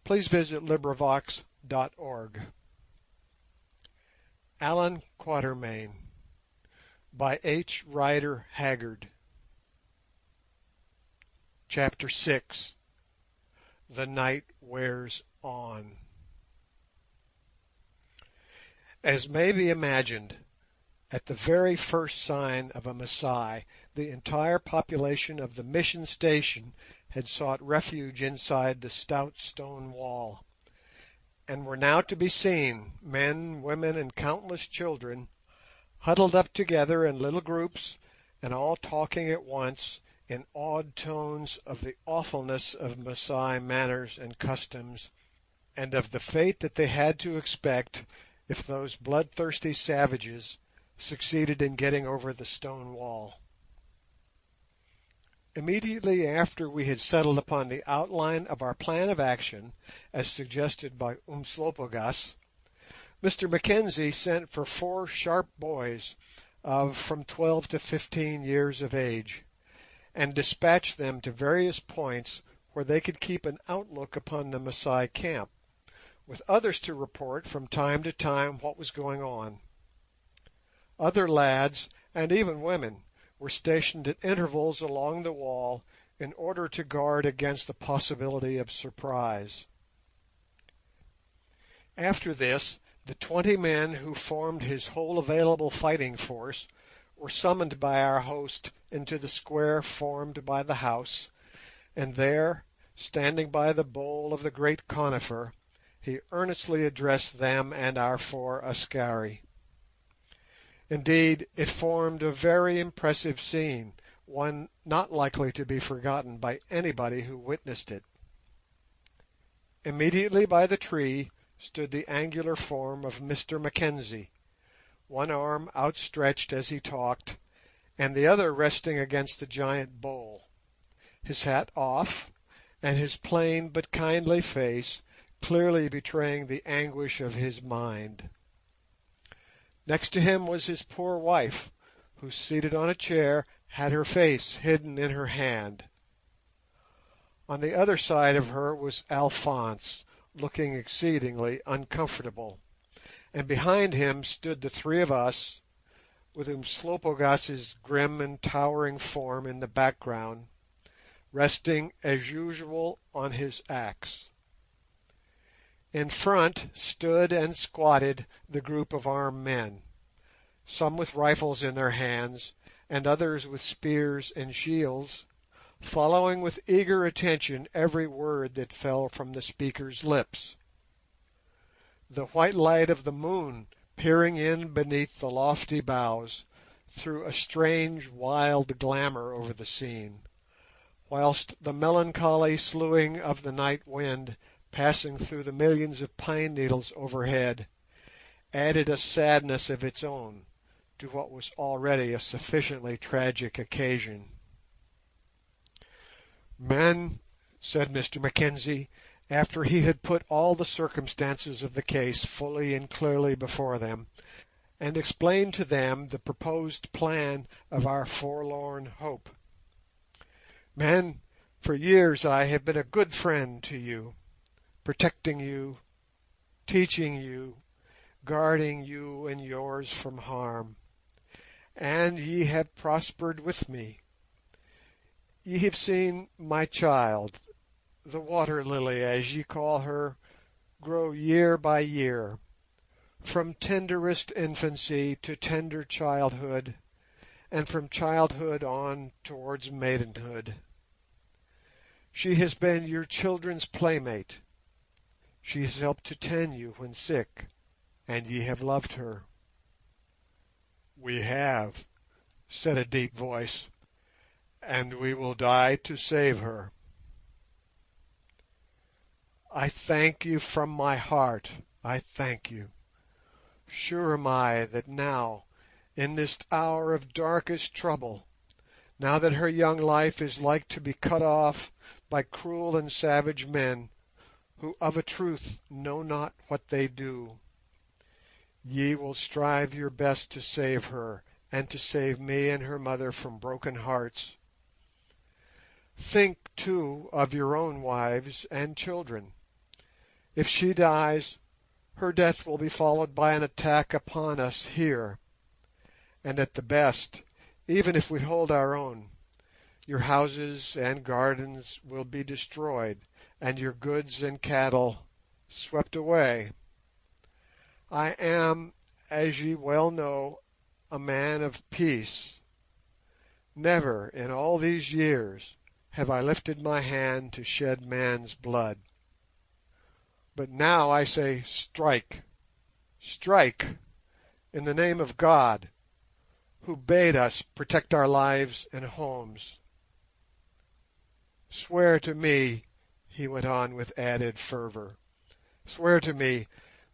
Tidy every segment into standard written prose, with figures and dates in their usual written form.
please visit LibriVox.org. Allan Quatermain by H. RiderHaggard. Chapter 6. The Night Wears On. As may be imagined, at the very first sign of a Masai, the entire population of the mission station had sought refuge inside the stout stone wall, and were now to be seen, men, women, and countless children, huddled up together in little groups, and all talking at once in awed tones of the awfulness of Masai manners and customs, and of the fate that they had to expect if those bloodthirsty savages succeeded in getting over the stone wall. Immediately after we had settled upon the outline of our plan of action, as suggested by Umslopogaas, Mr. Mackenzie sent for 4 sharp boys of from 12 to 15 years of age, and dispatched them to various points where they could keep an outlook upon the Masai camp, with others to report from time to time what was going on. Other lads, and even women, were stationed at intervals along the wall in order to guard against the possibility of surprise. After this, the 20 men who formed his whole available fighting force were summoned by our host into the square formed by the house, and there, standing by the bole of the great conifer, he earnestly addressed them and our 4 Askari. Indeed, it formed a very impressive scene, one not likely to be forgotten by anybody who witnessed it. Immediately by the tree stood the angular form of Mr. Mackenzie, one arm outstretched as he talked, and the other resting against the giant bole, his hat off, and his plain but kindly face clearly betraying the anguish of his mind. Next to him was his poor wife, who, seated on a chair, had her face hidden in her hand. On the other side of her was Alphonse, looking exceedingly uncomfortable, and behind him stood the 3 of us, with Umslopogaas's grim and towering form in the background, resting as usual on his axe. In front stood and squatted the group of armed men, some with rifles in their hands, and others with spears and shields, following with eager attention every word that fell from the speaker's lips. The white light of the moon, peering in beneath the lofty boughs, threw a strange wild glamour over the scene, whilst the melancholy soughing of the night wind passing through the millions of pine needles overhead added a sadness of its own to what was already a sufficiently tragic occasion. "Men," said Mr. Mackenzie, after he had put all the circumstances of the case fully and clearly before them, and explained to them the proposed plan of our forlorn hope, "men, for years I have been a good friend to you, protecting you, teaching you, guarding you and yours from harm, and ye have prospered with me. Ye have seen my child, the water lily as ye call her, grow year by year, from tenderest infancy to tender childhood, and from childhood on towards maidenhood. She has been your children's playmate. She has helped to tend you when sick, and ye have loved her." "We have," said a deep voice, "and we will die to save her." "I thank you from my heart, I thank you. Sure am I that now, in this hour of darkest trouble, now that her young life is like to be cut off by cruel and savage men, who of a truth know not what they do, ye will strive your best to save her, and to save me and her mother from broken hearts. Think, too, of your own wives and children. If she dies, her death will be followed by an attack upon us here, and at the best, even if we hold our own, your houses and gardens will be destroyed, and your goods and cattle swept away. I am, as ye well know, a man of peace. Never in all these years have I lifted my hand to shed man's blood. But now I say, strike, strike, in the name of God, who bade us protect our lives and homes. Swear to me," he went on with added fervour, "swear to me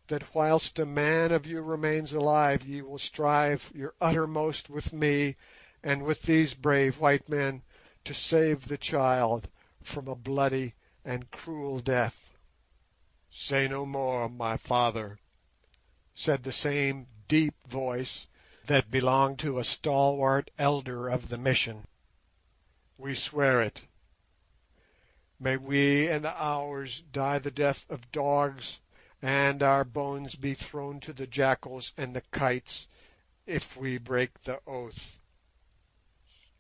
that whilst a man of you remains alive ye will strive your uttermost with me and with these brave white men to save the child from a bloody and cruel death." "Say no more, my father," said the same deep voice that belonged to a stalwart elder of the mission. "We swear it. May we and ours die the death of dogs, and our bones be thrown to the jackals and the kites if we break the oath.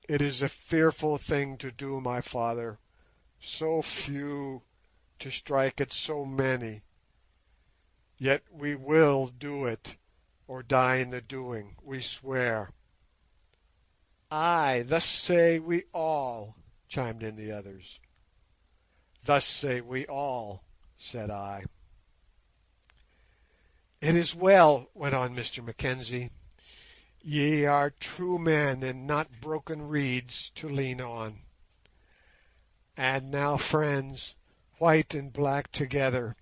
It is a fearful thing to do, my father, so few to strike at so many, yet we will do it, or die in the doing, we swear." "Ay, thus say we all," chimed in the others. "Thus say we all," said I. "It is well," went on Mr Mackenzie. "Ye are true men and not broken reeds to lean on. And now, friends, white and black together,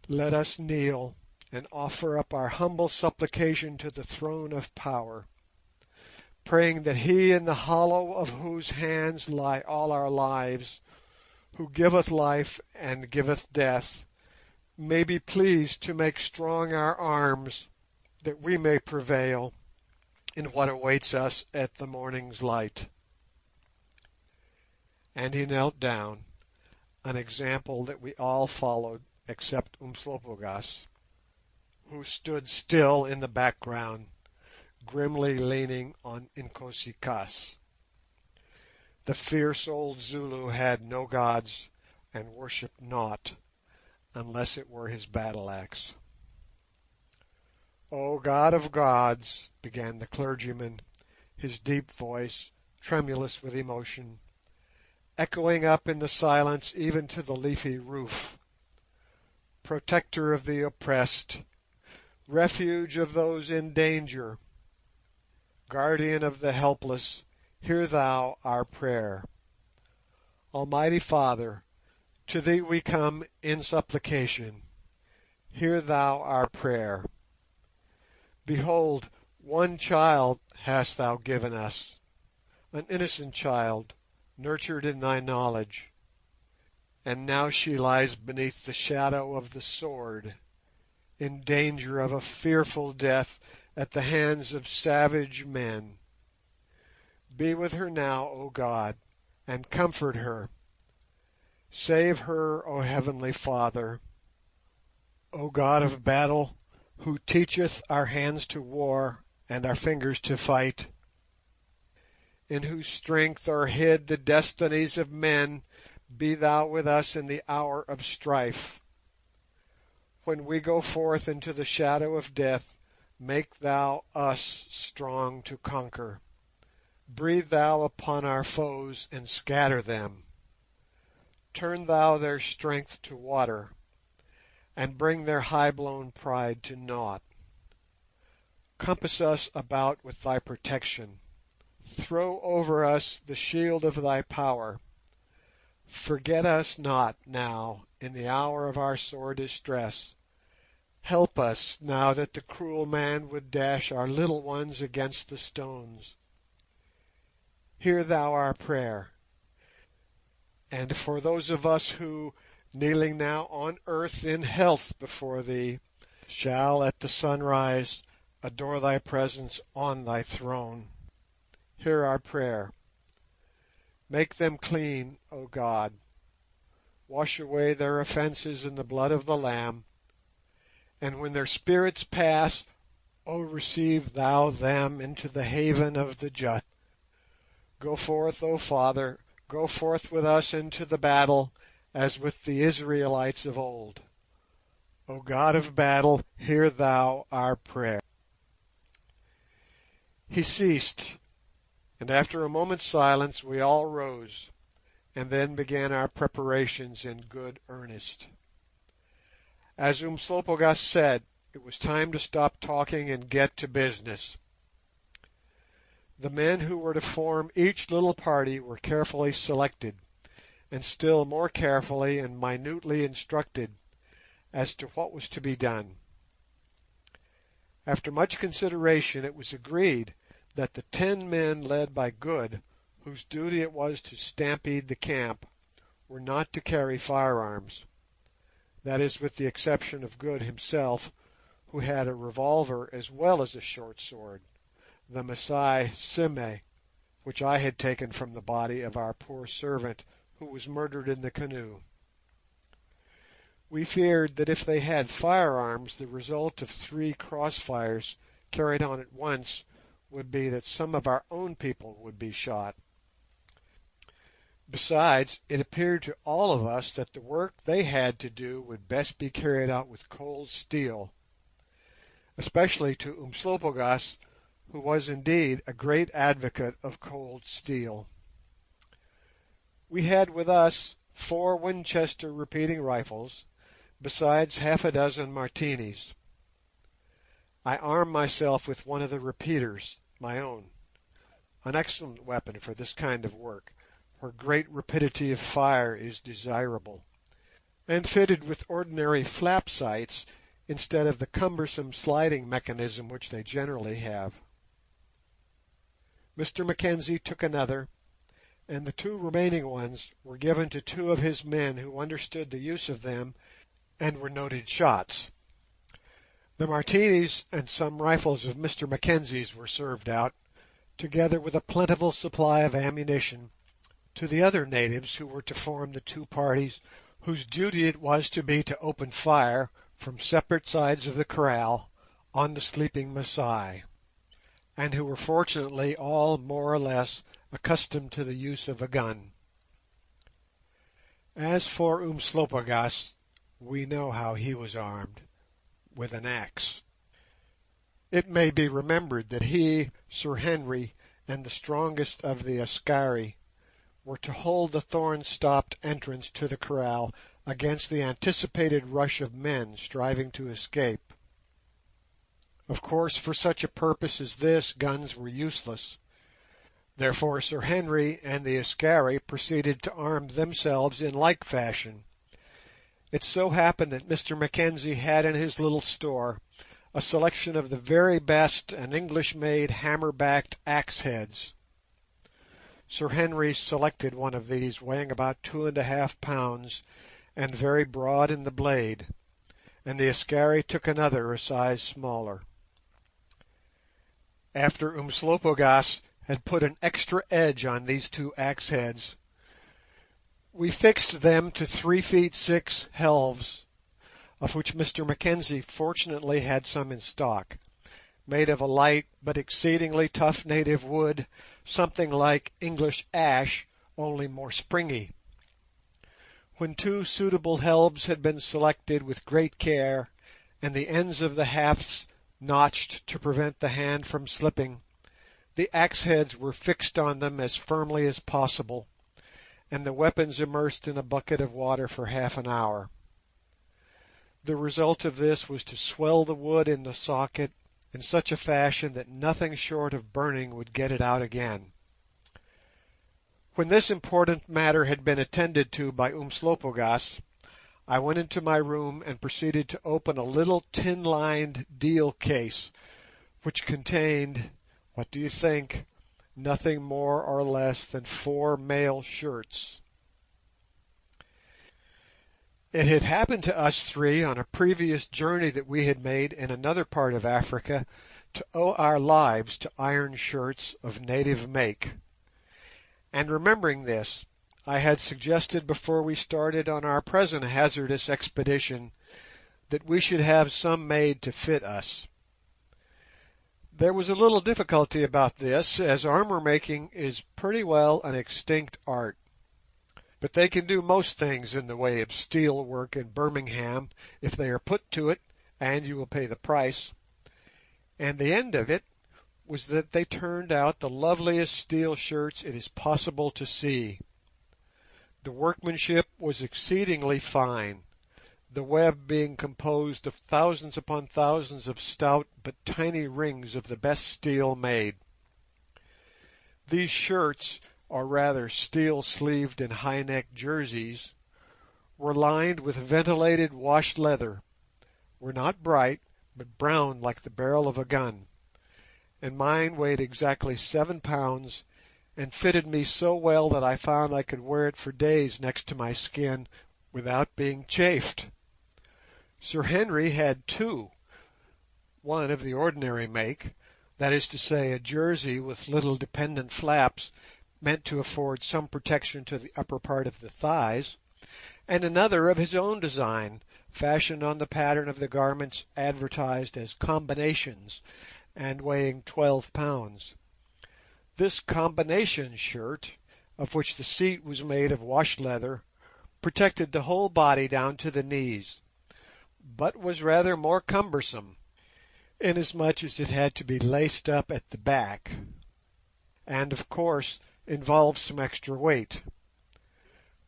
let us kneel and offer up our humble supplication to the throne of power, praying that He in the hollow of whose hands lie all our lives, who giveth life and giveth death, may be pleased to make strong our arms, that we may prevail in what awaits us at the morning's light." And he knelt down, an example that we all followed except Umslopogaas, who stood still in the background, grimly leaning on Inkosi Kaas. The fierce old Zulu had no gods and worshipped naught, unless it were his battle-axe. "O God of gods," began the clergyman, his deep voice, tremulous with emotion, echoing up in the silence even to the leafy roof, "protector of the oppressed, refuge of those in danger, guardian of the helpless, hear thou our prayer. Almighty Father, to thee we come in supplication. Hear thou our prayer. Behold, one child hast thou given us, an innocent child, nurtured in thy knowledge, and now she lies beneath the shadow of the sword, in danger of a fearful death at the hands of savage men. Be with her now, O God, and comfort her. Save her, O Heavenly Father. O God of battle, who teacheth our hands to war and our fingers to fight, in whose strength are hid the destinies of men, be thou with us in the hour of strife. When we go forth into the shadow of death, make thou us strong to conquer. Breathe thou upon our foes and scatter them. Turn thou their strength to water, and bring their high-blown pride to naught. Compass us about with thy protection. Throw over us the shield of thy power. Forget us not now in the hour of our sore distress. Help us now that the cruel man would dash our little ones against the stones. Hear thou our prayer. And for those of us who, kneeling now on earth in health before thee, shall at the sunrise adore thy presence on thy throne, hear our prayer. Make them clean, O God. wash away their offences in the blood of the Lamb, and when their spirits pass, O receive thou them into the haven of the just. Go forth, O Father, go forth with us into the battle, as with the Israelites of old. O God of battle, hear thou our prayer." He ceased, and after a moment's silence we all rose, and then began our preparations in good earnest. As Umslopogaas said, it was time to stop talking and get to business. The men who were to form each little party were carefully selected, and still more carefully and minutely instructed as to what was to be done. After much consideration it was agreed that the 10 men led by Good, whose duty it was to stampede the camp, were not to carry firearms, that is, with the exception of Good himself, who had a revolver as well as a short sword, the Masai Sime, which I had taken from the body of our poor servant who was murdered in the canoe. We feared that if they had firearms, the result of 3 crossfires carried on at once would be that some of our own people would be shot. Besides, it appeared to all of us that the work they had to do would best be carried out with cold steel, especially to Umslopogaas, who was indeed a great advocate of cold steel. We had with us 4 Winchester repeating rifles, besides half a dozen Martinis. I armed myself with one of the repeaters, my own, an excellent weapon for this kind of work, where great rapidity of fire is desirable, and fitted with ordinary flap sights instead of the cumbersome sliding mechanism which they generally have. Mr Mackenzie took another, and the 2 remaining ones were given to 2 of his men who understood the use of them and were noted shots. The Martinis and some rifles of Mr Mackenzie's were served out, together with a plentiful supply of ammunition, to the other natives who were to form the 2 parties whose duty it was to be to open fire from separate sides of the kraal on the sleeping Masai, and who were fortunately all more or less accustomed to the use of a gun. As for Umslopogaas, we know how he was armed, with an axe. It may be remembered that he, Sir Henry, and the strongest of the Askari were to hold the thorn-stopped entrance to the kraal against the anticipated rush of men striving to escape. Of course, for such a purpose as this, guns were useless. Therefore Sir Henry and the Askari proceeded to arm themselves in like fashion. It so happened that Mr Mackenzie had in his little store a selection of the very best and English-made hammer-backed axe-heads. Sir Henry selected one of these, weighing about 2½ pounds, and very broad in the blade, and the Askari took another a size smaller. After Umslopogaas had put an extra edge on these 2 axe-heads, we fixed them to 3 feet 6 helves, of which Mr Mackenzie fortunately had some in stock, made of a light but exceedingly tough native wood, something like English ash, only more springy. When 2 suitable helves had been selected with great care, and the ends of the hafts notched to prevent the hand from slipping, the axe-heads were fixed on them as firmly as possible, and the weapons immersed in a bucket of water for half an hour. The result of this was to swell the wood in the socket in such a fashion that nothing short of burning would get it out again. When this important matter had been attended to by Umslopogaas, I went into my room and proceeded to open a little tin-lined deal case, which contained, what do you think, nothing more or less than 4 male shirts. It had happened to us 3 on a previous journey that we had made in another part of Africa to owe our lives to iron shirts of native make, and remembering this, I had suggested before we started on our present hazardous expedition that we should have some made to fit us. There was a little difficulty about this, as armour making is pretty well an extinct art. But they can do most things in the way of steel work in Birmingham if they are put to it, and you will pay the price. And the end of it was that they turned out the loveliest steel shirts it is possible to see. The workmanship was exceedingly fine, the web being composed of thousands upon thousands of stout but tiny rings of the best steel made. These shirts, or rather steel-sleeved and high-necked jerseys, were lined with ventilated washed leather, were not bright, but brown like the barrel of a gun, and mine weighed exactly 7 pounds and fitted me so well that I found I could wear it for days next to my skin without being chafed. Sir Henry had two, one of the ordinary make, that is to say, a jersey with little dependent flaps meant to afford some protection to the upper part of the thighs, and another of his own design, fashioned on the pattern of the garments advertised as combinations, and weighing 12 pounds. This combination shirt, of which the seat was made of washed leather, protected the whole body down to the knees, but was rather more cumbersome, inasmuch as it had to be laced up at the back, and of course involved some extra weight.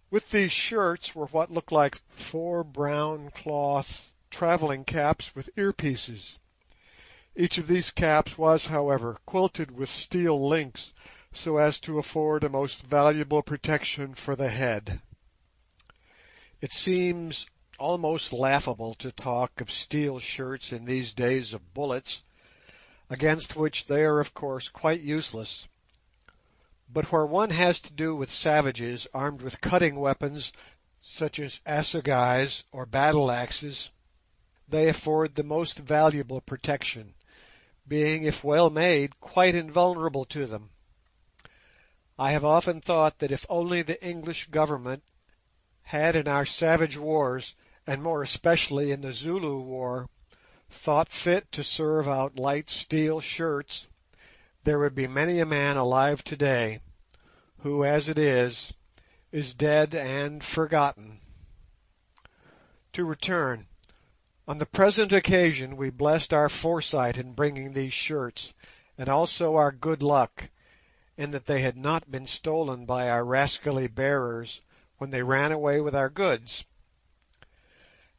With these shirts were what looked like 4 brown cloth travelling caps with earpieces. Each of these caps was, however, quilted with steel links so as to afford a most valuable protection for the head. It seems almost laughable to talk of steel shirts in these days of bullets, against which they are of course quite useless. But where one has to do with savages armed with cutting weapons such as assegais or battle axes, they afford the most valuable protection, being, if well made, quite invulnerable to them. I have often thought that if only the English government had in our savage wars, and more especially in the Zulu war, thought fit to serve out light steel shirts, there would be many a man alive today who, as it is dead and forgotten. To return. On the present occasion we blessed our foresight in bringing these shirts, and also our good luck, in that they had not been stolen by our rascally bearers when they ran away with our goods.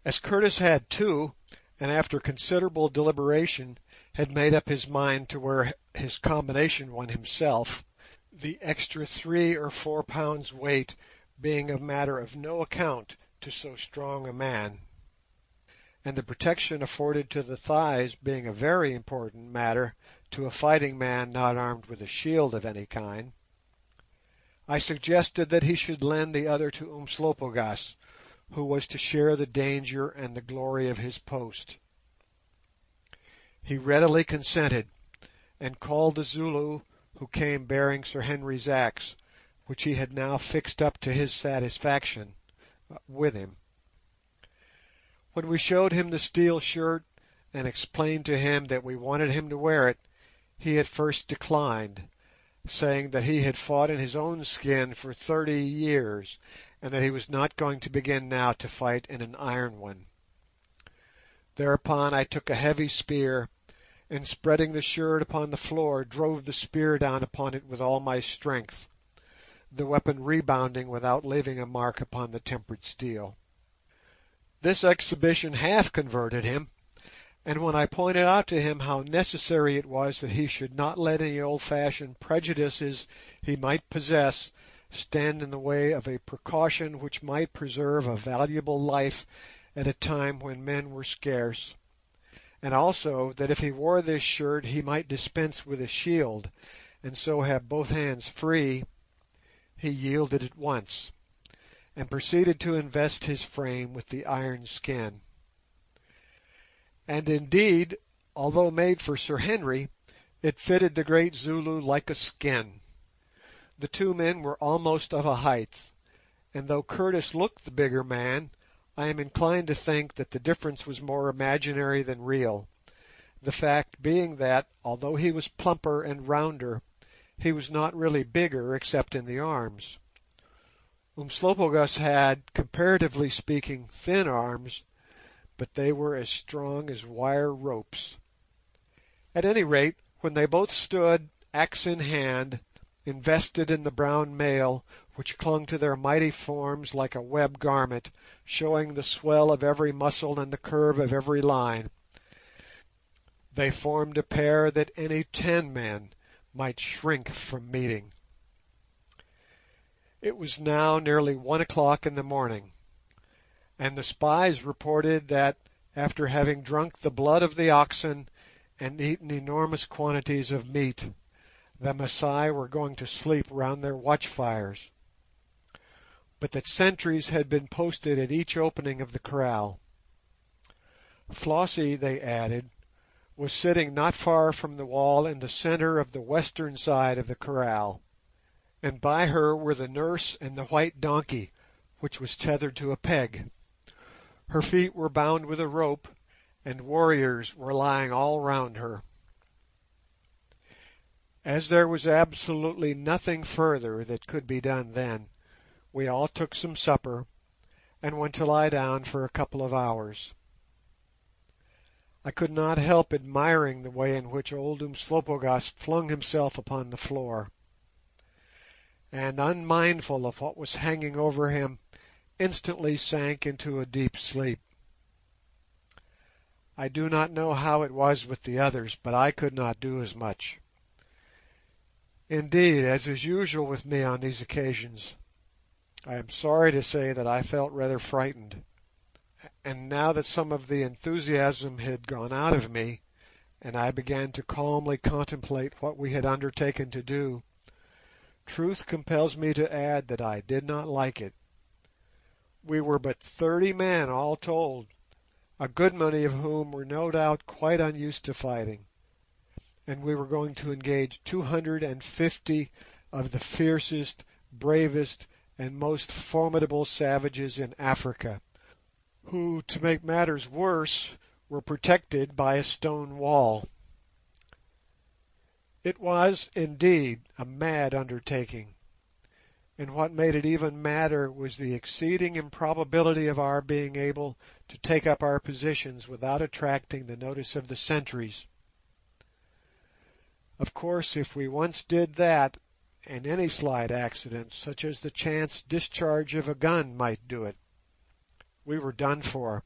As Curtis had two, and after considerable deliberation had made up his mind to wear his combination one himself, the extra 3 or 4 pounds weight being a matter of no account to so strong a man, and the protection afforded to the thighs being a very important matter to a fighting man not armed with a shield of any kind, I suggested that he should lend the other to Umslopogaas, who was to share the danger and the glory of his post. He readily consented, and called the Zulu who came bearing Sir Henry's axe, which he had now fixed up to his satisfaction, with him. When we showed him the steel shirt and explained to him that we wanted him to wear it, he at first declined, saying that he had fought in his own skin for 30 years, and that he was not going to begin now to fight in an iron one. Thereupon I took a heavy spear, and spreading the shirt upon the floor, drove the spear down upon it with all my strength, the weapon rebounding without leaving a mark upon the tempered steel. This exhibition half converted him, and when I pointed out to him how necessary it was that he should not let any old-fashioned prejudices he might possess stand in the way of a precaution which might preserve a valuable life at a time when men were scarce, and also that if he wore this shirt he might dispense with a shield, and so have both hands free, he yielded at once, and proceeded to invest his frame with the iron skin. And indeed, although made for Sir Henry, it fitted the great Zulu like a skin. The two men were almost of a height, and though Curtis looked the bigger man, I am inclined to think that the difference was more imaginary than real, the fact being that, although he was plumper and rounder, he was not really bigger except in the arms. Umslopogaas had, comparatively speaking, thin arms, but they were as strong as wire ropes. At any rate, when they both stood, axe in hand, invested in the brown mail, which clung to their mighty forms like a web garment, showing the swell of every muscle and the curve of every line, they formed a pair that any 10 men might shrink from meeting. It was now nearly 1 o'clock in the morning, and the spies reported that, after having drunk the blood of the oxen and eaten enormous quantities of meat, the Masai were going to sleep round their watch-fires, but that sentries had been posted at each opening of the kraal. Flossie, they added, was sitting not far from the wall in the centre of the western side of the kraal, and by her were the nurse and the white donkey, which was tethered to a peg. Her feet were bound with a rope, and warriors were lying all round her. As there was absolutely nothing further that could be done then, we all took some supper, and went to lie down for a couple of hours. I could not help admiring the way in which old Umslopogaas flung himself upon the floor, and, unmindful of what was hanging over him, instantly sank into a deep sleep. I do not know how it was with the others, but I could not do as much. Indeed, as is usual with me on these occasions, I am sorry to say that I felt rather frightened, and now that some of the enthusiasm had gone out of me, and I began to calmly contemplate what we had undertaken to do, truth compels me to add that I did not like it. We were but 30 men all told, a good many of whom were no doubt quite unused to fighting, and we were going to engage 250 of the fiercest, bravest, and most formidable savages in Africa, who, to make matters worse, were protected by a stone wall. It was, indeed, a mad undertaking, and what made it even madder was the exceeding improbability of our being able to take up our positions without attracting the notice of the sentries. Of course, if we once did that, and any slight accident, such as the chance discharge of a gun might do it, we were done for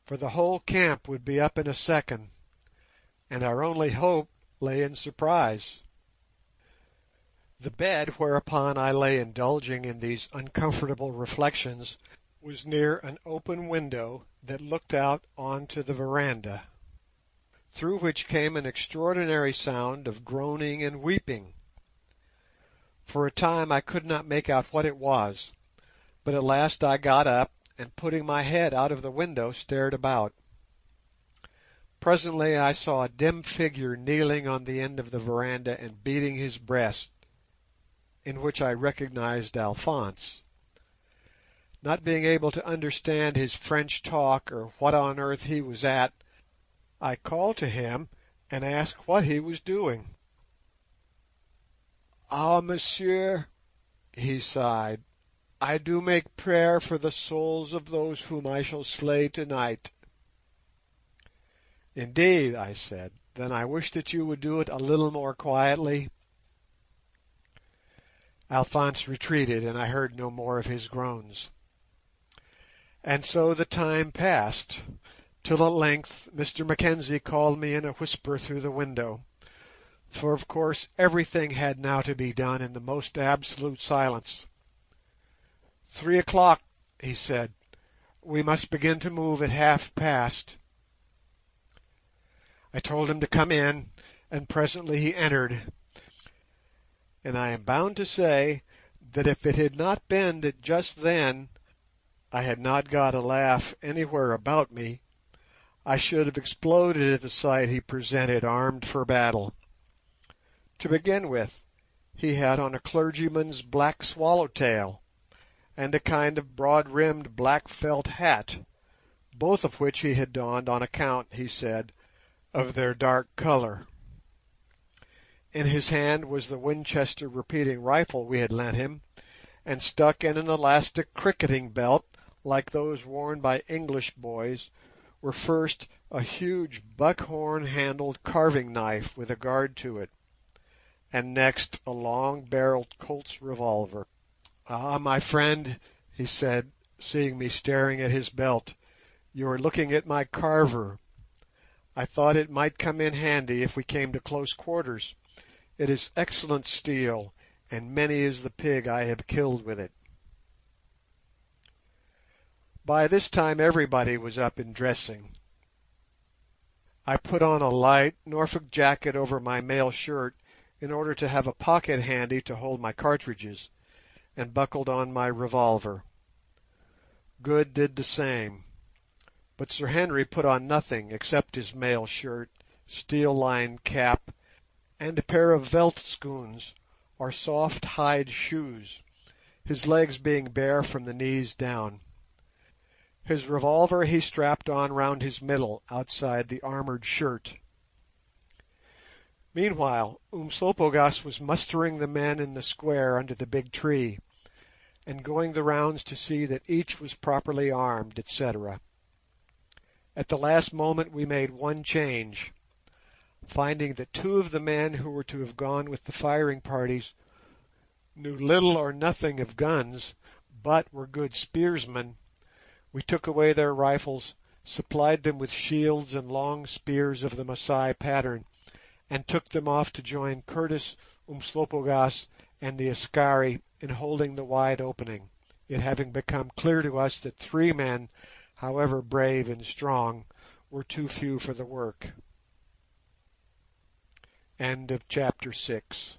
the whole camp would be up in a second, and our only hope lay in surprise. The bed whereupon I lay indulging in these uncomfortable reflections was near an open window that looked out on to the veranda, through which came an extraordinary sound of groaning and weeping. For a time I could not make out what it was, but at last I got up, and putting my head out of the window stared about. Presently I saw a dim figure kneeling on the end of the veranda and beating his breast, in which I recognized Alphonse. Not being able to understand his French talk or what on earth he was at, I called to him and asked what he was doing. "Ah, monsieur," he sighed, "I do make prayer for the souls of those whom I shall slay tonight." "Indeed," I said, "then I wish that you would do it a little more quietly." Alphonse retreated, and I heard no more of his groans. And so the time passed, till at length Mr Mackenzie called me in a whisper through the window, for of course everything had now to be done in the most absolute silence. 3 o'clock, he said. "We must begin to move at 1:30. I told him to come in, and presently he entered, and I am bound to say that if it had not been that just then I had not got a laugh anywhere about me, I should have exploded at the sight he presented armed for battle. To begin with, he had on a clergyman's black swallow tail, and a kind of broad-rimmed black felt hat, both of which he had donned on account, he said, of their dark colour. In his hand was the Winchester repeating rifle we had lent him, and stuck in an elastic cricketing belt like those worn by English boys were first a huge buckhorn-handled carving knife with a guard to it, and next a long-barrelled Colt's revolver. "Ah, my friend," he said, seeing me staring at his belt, "you are looking at my carver. I thought it might come in handy if we came to close quarters. It is excellent steel, and many is the pig I have killed with it." By this time everybody was up and dressing. I put on a light Norfolk jacket over my mail shirt in order to have a pocket handy to hold my cartridges, and buckled on my revolver. Good did the same, but Sir Henry put on nothing except his mail shirt, steel-lined cap, and a pair of veldschoons, or soft hide shoes, his legs being bare from the knees down. His revolver he strapped on round his middle outside the armoured shirt. Meanwhile Umslopogaas was mustering the men in the square under the big tree, and going the rounds to see that each was properly armed, etc. At the last moment we made one change. Finding that two of the men who were to have gone with the firing parties knew little or nothing of guns, but were good spearsmen, we took away their rifles, supplied them with shields and long spears of the Masai pattern, and took them off to join Curtis, Umslopogaas, and the Askari in holding the wide opening, it having become clear to us that 3 men, however brave and strong, were too few for the work. End of chapter 6.